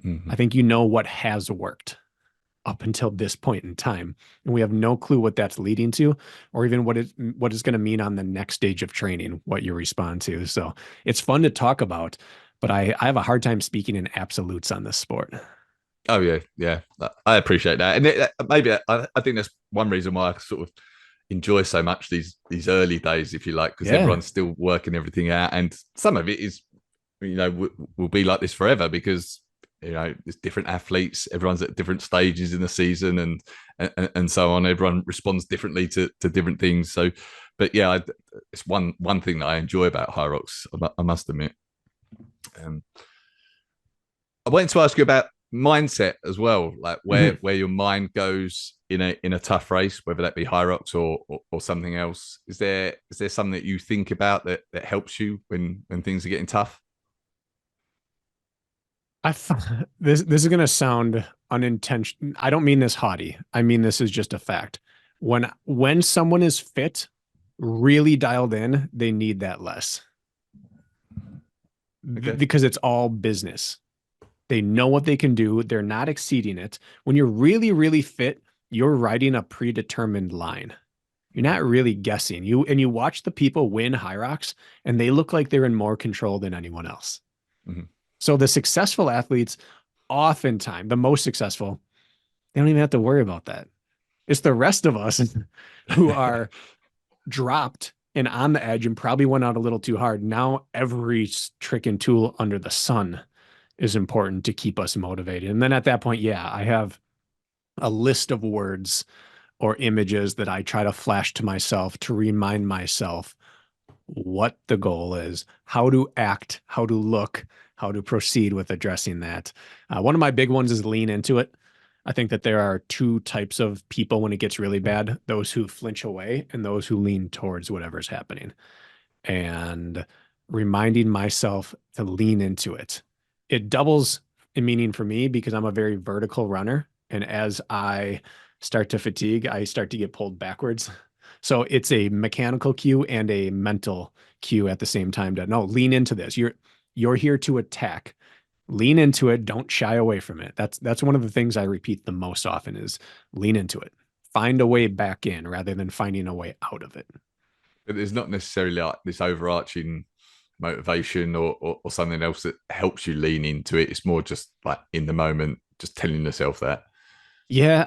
Hmm. I think you know what has worked up until this point in time, and we have no clue what that's leading to, or even what it's going to mean on the next stage of training, what you respond to. So it's fun to talk about, but I have a hard time speaking in absolutes on this sport. Oh yeah, yeah. I appreciate that, and maybe I think that's one reason why I sort of enjoy so much these early days, if you like, because Yeah. everyone's still working everything out, and some of it is, will be like this forever because there's different athletes, everyone's at different stages in the season, and so on. Everyone responds differently to different things. So, but yeah, it's one thing that I enjoy about Hyrox. I must admit. Um, I wanted to ask you about mindset as well, like where Mhm. where your mind goes in a tough race, whether that be Hyrox or something else. Is there something that you think about that helps you when things are getting tough? I this is going to sound unintentional. I don't mean this haughty. I mean this is just a fact. When someone is fit, really dialed in, they need that less Okay. because it's all business. They know what they can do. They're not exceeding it. When you're really, really fit, you're riding a predetermined line. You're not really guessing. You watch the people win Hyrox, and they look like they're in more control than anyone else. Mhm. So the successful athletes, oftentimes the most successful, they don't even have to worry about that. It's the rest of us who are dropped and on the edge and probably went out a little too hard. Now every trick and tool under the sun is important to keep us motivated. And then at that point, yeah, I have a list of words or images that I try to flash to myself to remind myself what the goal is, how to act, how to look, how to proceed with addressing that. One of my big ones is lean into it. I think that there are two types of people when it gets really bad, those who flinch away and those who lean towards whatever's happening. And reminding myself to lean into it. It doubles in meaning for me because I'm a very vertical runner. And as I start to fatigue, I start to get pulled backwards. So it's a mechanical cue and a mental cue at the same time to no, lean into this. You're here to attack. Lean into it. Don't shy away from it. That's one of the things I repeat the most often is lean into it. Find a way back in rather than finding a way out of it. But there's not necessarily like this overarching motivation or something else that helps you lean into it. It's more just like in the moment, just telling yourself that. Yeah,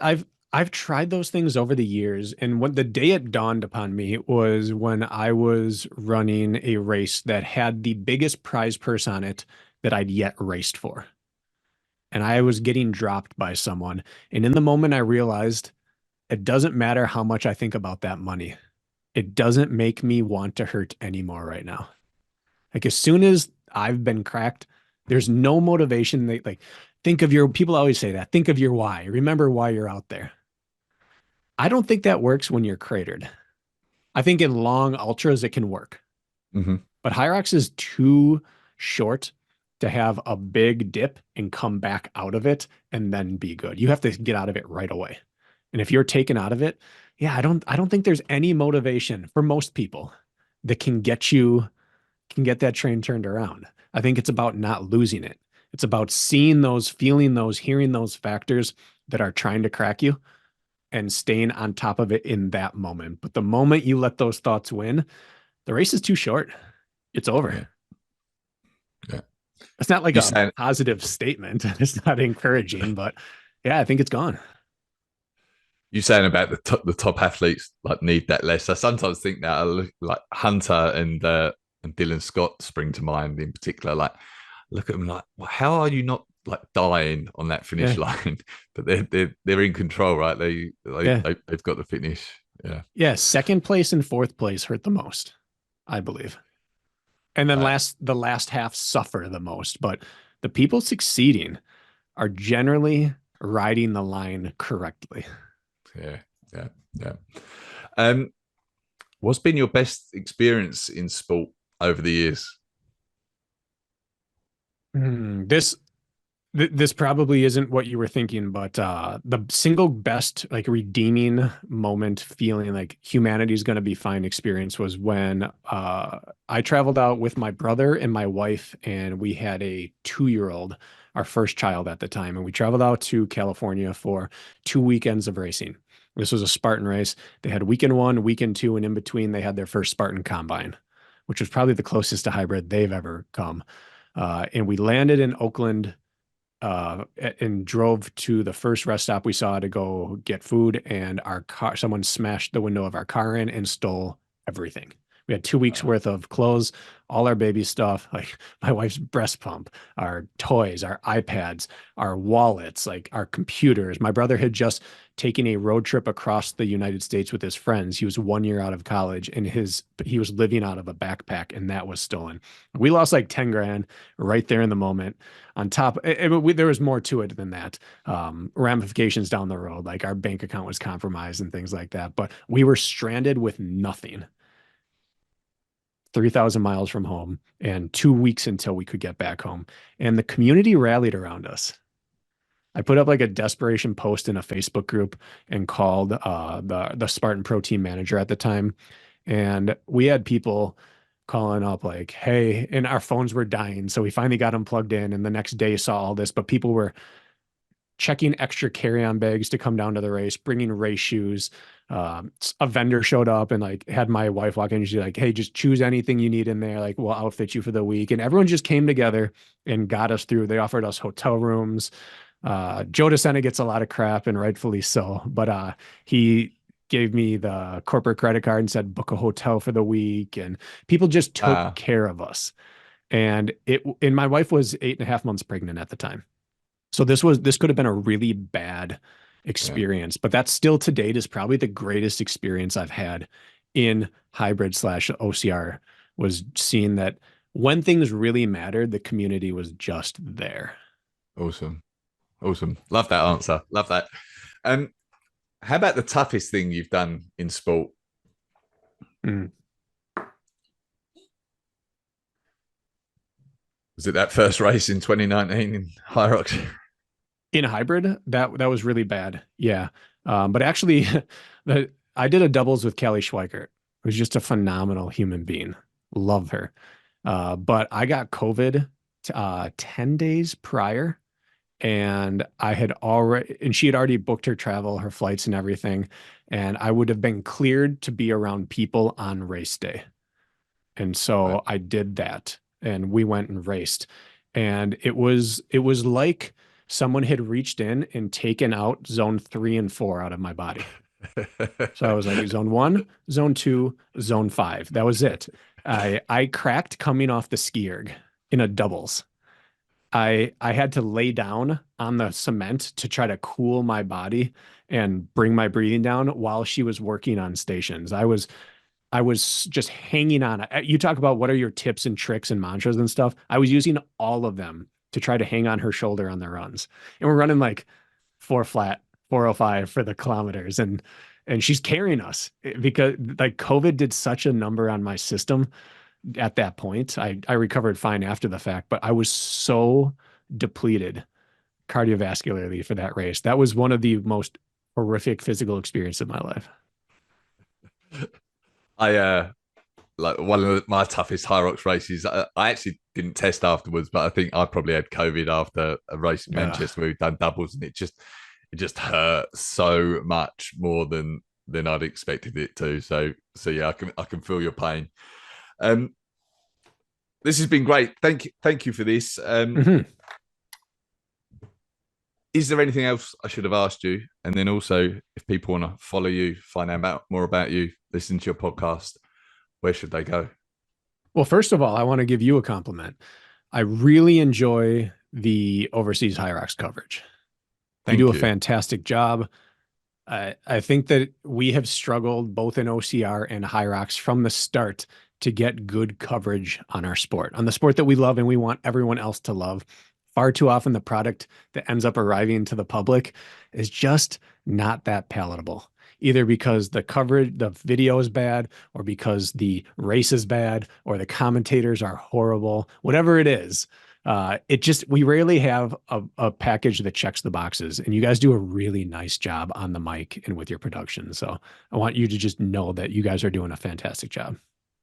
I've tried those things over the years, and when the day it dawned upon me was when I was running a race that had the biggest prize purse on it that I'd yet raced for. And I was getting dropped by someone. And in the moment I realized it doesn't matter how much I think about that money. It doesn't make me want to hurt anymore right now. Like as soon as I've been cracked, there's no motivation. Like think of your people always say that. Think of your why. Remember why you're out there. I don't think that works when you're cratered. I think in long ultras it can work, Mm-hmm. but Hyrox is too short to have a big dip and come back out of it and then be good. You have to get out of it right away. And if you're taken out of it, yeah, I don't think there's any motivation for most people that can get that train turned around. I think it's about not losing it. It's about seeing those, feeling those, hearing those factors that are trying to crack you and staying on top of it in that moment. But the moment you let those thoughts win, the race is too short. It's over. Yeah, yeah. It's not like You a saying positive statement. It's not encouraging, but yeah, I think it's gone. you saying about the top athletes like need that less. I sometimes think that I look like Hunter and Dylan Scott spring to mind in particular. Like look at them like, well, how are you not like dying on that finish Yeah. line? But they're in control, right? Yeah. They've got the finish. Yeah, Yeah. Second place and fourth place hurt the most, I believe. And then right. the last half suffer the most. But the people succeeding are generally riding the line correctly. Yeah, yeah, yeah. Um, what's been your best experience in sport over the years? This This probably isn't what you were thinking, but the single best like redeeming moment, feeling like humanity's going to be fine experience was when I traveled out with my brother and my wife, and we had a 2 year old, our first child at the time, and we traveled out to California for 2 weekends of racing. This was a Spartan race. They had weekend one, weekend two, and in between they had their first Spartan combine, which was probably the closest to hybrid they've ever come. And we landed in Oakland and drove to the first rest stop we saw to go get food. And our car, someone smashed the window of our car in and stole everything. We had 2 weeks worth of clothes, all our baby stuff, like my wife's breast pump, our toys, our iPads, our wallets, like our computers. My brother had just taken a road trip across the United States with his friends. He was 1 year out of college, and he was living out of a backpack, and that was stolen. We lost like 10 grand right there in the moment. On top, there was more to it than that. Ramifications down the road, like our bank account was compromised and things like that. But we were stranded with nothing, 3,000 miles from home, and 2 weeks until we could get back home. And the community rallied around us. I put up like a desperation post in a Facebook group and called the Spartan Pro Team manager at the time, and we had people calling up like, "Hey," and our phones were dying, so we finally got them plugged in. And the next day saw all this, but people were checking extra carry-on bags to come down to the race, bringing race shoes. A vendor showed up and like had my wife walk in and she's like, "Hey, just choose anything you need in there. Like we'll outfit you for the week." And everyone just came together and got us through. They offered us hotel rooms. Joe DeSena gets a lot of crap, and rightfully so, but he gave me the corporate credit card and said, "Book a hotel for the week." And people just took Ah, care of us. And my wife was 8.5 months pregnant at the time. So this could have been a really bad yeah, experience, but that still to date is probably the greatest experience I've had in hybrid slash OCR, was seeing that when things really mattered, the community was just there. awesome, awesome. Love that answer. Love that. Um, how about the toughest thing you've done in sport? Mm. Was it that first race in 2019 in Hyrox? In hybrid, that was really bad. Yeah. But actually, I did a doubles with Kelly Schweikert, who's just a phenomenal human being. Love her. But I got COVID 10 days prior, and she had already booked her travel, her flights and everything. And I would have been cleared to be around people on race day. And Right. so I did that, and we went and raced. And it was like someone had reached in and taken out zone 3 and 4 out of my body. So I was like zone one, zone two, zone five. That was it. I cracked coming off the ski erg in a doubles. I had to lay down on the cement to try to cool my body and bring my breathing down while she was working on stations. I was just hanging on. You talk about what are your tips and tricks and mantras and stuff. I was using all of them to try to hang on her shoulder on the runs. And we're running like four flat, 405 for the kilometers. And she's carrying us because like COVID did such a number on my system at that point. I recovered fine after the fact, but I was so depleted cardiovascularly for that race. That was one of the most horrific physical experiences of my life. I like one of my toughest Hyrox races. I actually didn't test afterwards, but I think I probably had COVID after a race in Yeah. Manchester where we've done doubles, and it just hurt so much more than I'd expected it to. So yeah, I can feel your pain. Um, this has been great. Thank you for this. Mhm. Is there anything else I should have asked you? And then also, if people want to follow you, find out more about you, listen to your podcast, where should they go? Well, first of all, I want to give you a compliment. I really enjoy the overseas Hyrox coverage. You do Thank a you. fantastic job. I think that we have struggled both in OCR and Hyrox from the start to get good coverage on our sport, on the sport that we love and we want everyone else to love. Far too often, the product that ends up arriving to the public is just not that palatable, either because the coverage, the video is bad, or because the race is bad, or the commentators are horrible, whatever it is. We rarely have a package that checks the boxes, and you guys do a really nice job on the mic and with your production. So I want you to just know that you guys are doing a fantastic job.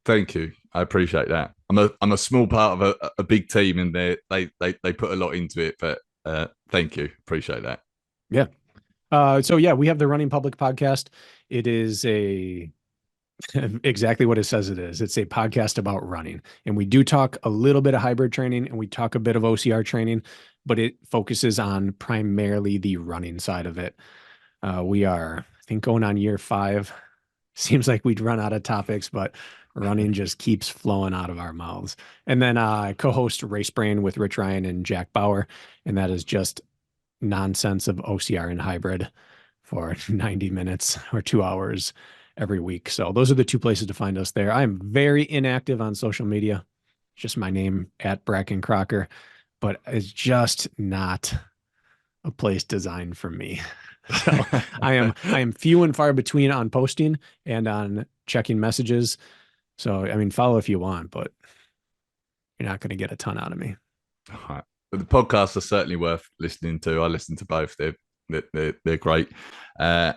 Thank you. I appreciate that. I'm a small part of a big team, and they put a lot into it. But thank you. Appreciate that. Yeah. So yeah, we have the Running Public podcast. It is a exactly what it says it is. It's a podcast about running. And we do talk a little bit of hybrid training and we talk a bit of OCR training, but it focuses on primarily the running side of it. We are, I think, going on year 5. Seems like we'd run out of topics, but running just keeps flowing out of our mouths. And then I co-host Race Brain with Rich Ryan and Jack Bauer, and that is just nonsense of OCR and hybrid for 90 minutes or 2 hours every week. So those are the two places to find us there. I'm very inactive on social media. It's just my name at Brakken Kraker, but it's just not a place designed for me. So I am few and far between on posting and on checking messages. So I mean, follow if you want, but you're not going to get a ton out of me. All right. But the podcasts are certainly worth listening to. I listen to both. They're great. And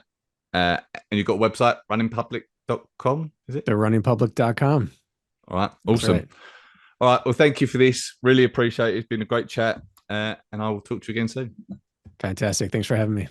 you've got a website, runningpublic.com, is it? TheRunningPublic.com. All right. Awesome. Right. All right. Well, thank you for this. Really appreciate it. It's been a great chat. And I will talk to you again soon. Fantastic. Thanks for having me.